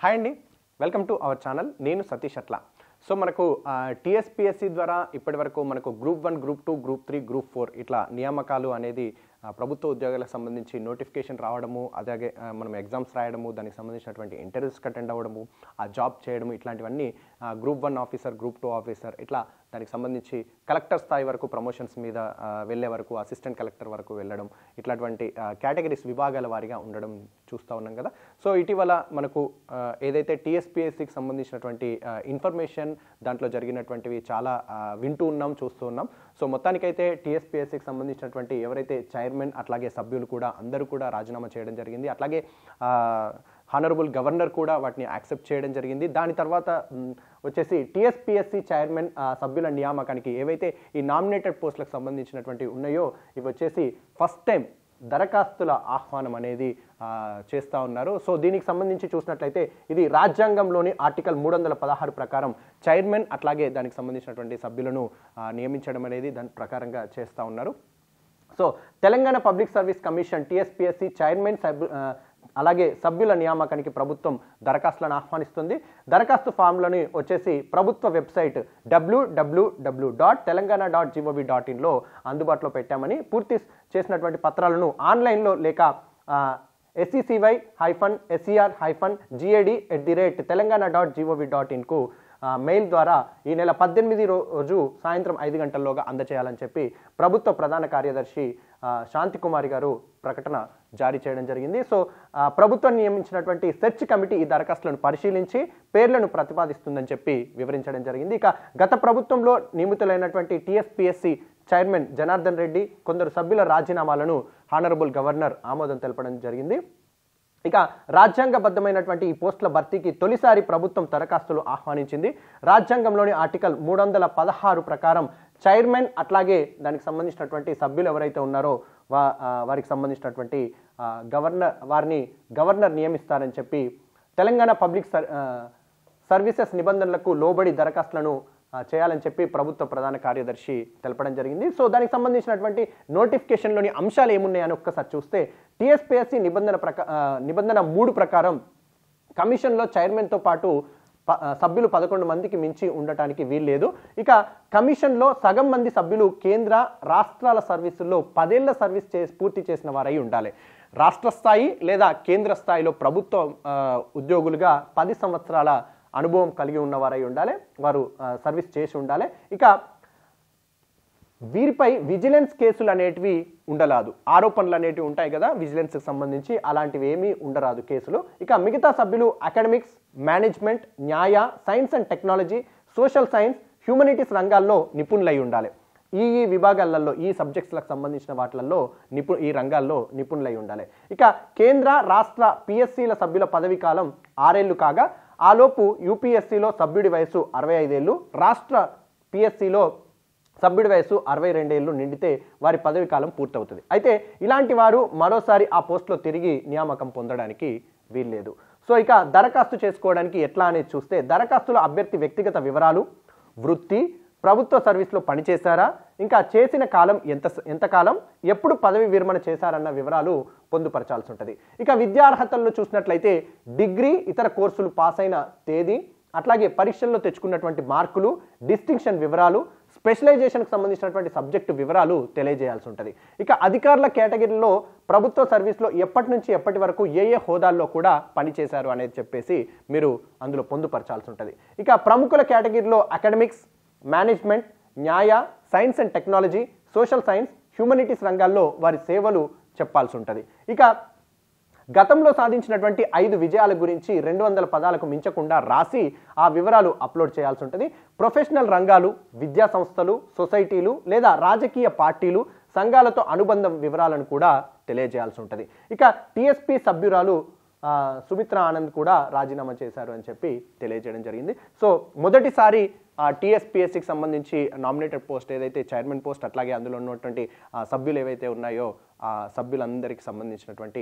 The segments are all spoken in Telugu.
హాయ్ అండి, వెల్కమ్ టు అవర్ ఛానల్. నేను సతీష్ అట్లా. సో మనకు టీఎస్పీఎస్సీ ద్వారా ఇప్పటి వరకు మనకు గ్రూప్ 1, గ్రూప్ 2, గ్రూప్ 3, గ్రూప్ 4 ఇట్లా నియామకాలు అనేది ప్రభుత్వ ఉద్యోగాలకు సంబంధించి నోటిఫికేషన్ రావడము, అలాగే మనం ఎగ్జామ్స్ రాయడము, దానికి సంబంధించినటువంటి ఇంటర్వ్యూస్కి అటెండ్ అవ్వడము, ఆ జాబ్ చేయడము, ఇట్లాంటివన్నీ గ్రూప్ 1 ఆఫీసర్, గ్రూప్ 2 ఆఫీసర్, ఇట్లా దానికి సంబంధించి కలెక్టర్ స్థాయి వరకు ప్రమోషన్స్ మీద వెళ్ళే వరకు, అసిస్టెంట్ కలెక్టర్ వరకు వెళ్ళడం, ఇట్లాంటి కేటగిరీస్ విభాగాల వారీగా ఉండడం చూస్తూ ఉన్నాం కదా. సో ఇటీవల మనకు ఏదైతే టీఎస్పీఎస్సీకి సంబంధించినటువంటి ఇన్ఫర్మేషన్ దాంట్లో జరిగినటువంటివి చాలా వింటూ ఉన్నాం, చూస్తూ ఉన్నాం. సో మొత్తానికైతే టీఎస్పీఎస్సీకి సంబంధించినటువంటి ఎవరైతే చైర్మన్ అట్లాగే సభ్యులు కూడా అందరూ కూడా రాజీనామా చేయడం జరిగింది. అట్లాగే హానరబుల్ గవర్నర్ కూడా వాటిని యాక్సెప్ట్ చేయడం జరిగింది. దాని తర్వాత వచ్చేసి టీఎస్పీఎస్సీ చైర్మన్ సభ్యుల నియామకానికి ఏవైతే ఈ నామినేటెడ్ పోస్టులకు సంబంధించినటువంటి ఉన్నాయో ఇవి వచ్చేసి ఫస్ట్ టైం దరఖాస్తుల ఆహ్వానం అనేది చేస్తూ ఉన్నారు. సో దీనికి సంబంధించి చూసినట్లయితే ఇది రాజ్యాంగంలోని ఆర్టికల్ 316 ప్రకారం చైర్మన్ అట్లాగే దానికి సంబంధించినటువంటి సభ్యులను నియమించడం అనేది దాని ప్రకారంగా చేస్తూ ఉన్నారు. So Telangana public service commission TSPSC chairman అలాగే సభ్యుల నియామకానికి ప్రభుత్వం దరఖాస్తులను ఆహ్వానిస్తుంది. దరఖాస్తు ఫామ్లను వచ్చేసి ప్రభుత్వ వెబ్సైట్ www.telangana.gov.in అందుబాటులో పెట్టామని, పూర్తి చేసినటువంటి పత్రాలను ఆన్లైన్లో లేక SECY-ser-gad@telangana.gov.in మెయిల్ ద్వారా ఈ నెల 18 రోజు సాయంత్రం 5 గంటల్లోగా అందజేయాలని చెప్పి ప్రభుత్వ ప్రధాన కార్యదర్శి శాంతికుమారి గారు ప్రకటన జారీ చేయడం జరిగింది. సో ప్రభుత్వం నియమించినటువంటి సెర్చ్ కమిటీ ఈ దరఖాస్తులను పరిశీలించి పేర్లను ప్రతిపాదిస్తుందని చెప్పి వివరించడం జరిగింది. ఇక గత ప్రభుత్వంలో నియమితులైనటువంటి టీఎస్పీఎస్సీ చైర్మన్ జనార్దన్ రెడ్డి కొందరు సభ్యుల రాజీనామాలను హానరబుల్ గవర్నర్ ఆమోదం తెలపడం జరిగింది. ఇక రాజ్యాంగబద్ధమైనటువంటి ఈ పోస్టుల భర్తీకి తొలిసారి ప్రభుత్వం దరఖాస్తులు ఆహ్వానించింది. రాజ్యాంగంలోని ఆర్టికల్ 316 ప్రకారం చైర్మన్ అట్లాగే దానికి సంబంధించినటువంటి సభ్యులు ఎవరైతే ఉన్నారో వారికి సంబంధించినటువంటి గవర్నర్ నియమిస్తారని చెప్పి తెలంగాణ పబ్లిక్ సర్వీసెస్ నిబంధనలకు లోబడి దరఖాస్తులను చేయాలని చెప్పి ప్రభుత్వ ప్రధాన కార్యదర్శి తెలపడం జరిగింది. సో దానికి సంబంధించినటువంటి నోటిఫికేషన్లోని అంశాలు ఏమున్నాయని ఒక్కసారి చూస్తే టీఎస్పీఎస్సీ నిబంధన 3 ప్రకారం కమిషన్లో చైర్మన్తో పాటు సభ్యులు 11 మందికి మించి ఉండటానికి వీల్లేదు. ఇక కమిషన్లో సగం మంది సభ్యులు కేంద్ర రాష్ట్రాల సర్వీసుల్లో 10 ఏళ్ల సర్వీస్ పూర్తి చేసిన వారై ఉండాలి. రాష్ట్ర స్థాయి లేదా కేంద్ర స్థాయిలో ప్రభుత్వ ఉద్యోగులుగా 10 సంవత్సరాల అనుభవం కలిగి ఉన్నవారై ఉండాలి, వారు సర్వీస్ చేసి ఉండాలి. ఇక వీరిపై విజిలెన్స్ కేసులు అనేటివి ఉండరాదు. ఆరోపణలు అనేటివి ఉంటాయి కదా విజిలెన్స్కి సంబంధించి, అలాంటివి ఏమీ ఉండరాదు కేసులు. ఇక మిగతా సభ్యులు అకాడమిక్స్, మేనేజ్మెంట్, న్యాయ, science and technology, social science, humanities రంగాల్లో నిపుణులై ఉండాలి. ఈ విభాగాలలో ఈ సబ్జెక్ట్స్లకు సంబంధించిన వాటిల్లో ఈ రంగాల్లో నిపుణులై ఉండాలి. ఇక కేంద్ర రాష్ట్ర పిఎస్సీల సభ్యుల పదవీ కాలం 6 ఏళ్లు కాగా ఆలోపు యూపీఎస్సీలో సభ్యుడి వయసు 65 ఏళ్ళు, రాష్ట్ర పిఎస్సీలో సభ్యుడి వయసు 62 ఏళ్ళు నిండితే వారి పదవి కాలం పూర్తవుతుంది. అయితే ఇలాంటి వారు మరోసారి ఆ పోస్టులో తిరిగి నియామకం పొందడానికి వీల్లేదు. సో ఇక దరఖాస్తు చేసుకోవడానికి ఎట్లా అనేది చూస్తే దరఖాస్తులో అభ్యర్థి వ్యక్తిగత వివరాలు, వృత్తి, ప్రభుత్వ సర్వీస్లో పనిచేశారా, ఇంకా చేసిన కాలం ఎంతకాలం, ఎప్పుడు పదవి విరమణ చేశారన్న వివరాలు పొందుపరచాల్సి ఉంటుంది. ఇక విద్యార్హతల్లో చూసినట్లయితే డిగ్రీ, ఇతర కోర్సులు పాస్ అయిన తేదీ, అట్లాగే పరీక్షల్లో తెచ్చుకున్నటువంటి మార్కులు, డిస్టింక్షన్ వివరాలు, స్పెషలైజేషన్కి సంబంధించినటువంటి సబ్జెక్టు వివరాలు తెలియజేయాల్సి ఉంటుంది. ఇక అధికారుల కేటగిరీలో ప్రభుత్వ సర్వీస్లో ఎప్పటి నుంచి ఎప్పటి వరకు ఏ హోదాల్లో కూడా పనిచేశారు అనేది చెప్పేసి మీరు అందులో పొందుపరచాల్సి ఉంటుంది. ఇక ప్రముఖుల కేటగిరీలో అకాడమిక్స్, మేనేజ్మెంట్, న్యాయ, science and technology, social science, humanities రంగాల్లో వారి సేవలు చెప్పాల్సి ఉంటుంది. ఇక గతంలో సాధించినటువంటి 5 విజయాల గురించి 200 పదాలకు మించకుండా రాసి ఆ వివరాలు అప్లోడ్ చేయాల్సి ఉంటుంది. ప్రొఫెషనల్ రంగాలు, విద్యా సంస్థలు, సొసైటీలు లేదా రాజకీయ పార్టీలు, సంఘాలతో అనుబంధం వివరాలను కూడా తెలియజేయాల్సి ఉంటుంది. ఇక టీఎస్పీ సభ్యురాలు సుమిత్రా ఆనంద్ కూడా రాజీనామా చేశారు అని చెప్పి తెలియజేయడం జరిగింది. సో మొదటిసారి టీఎస్పీఎస్సీకి సంబంధించి నామినేటెడ్ పోస్ట్ ఏదైతే చైర్మన్ పోస్ట్, అట్లాగే అందులో ఉన్నటువంటి సభ్యులు ఏవైతే ఉన్నాయో ఆ సభ్యులందరికీ సంబంధించినటువంటి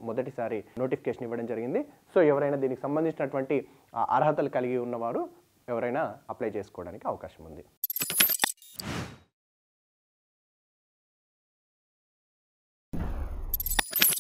మొదటిసారి నోటిఫికేషన్ ఇవ్వడం జరిగింది. సో ఎవరైనా దీనికి సంబంధించినటువంటి అర్హతలు కలిగి ఉన్నవారు ఎవరైనా అప్లై చేసుకోవడానికి అవకాశం ఉంది.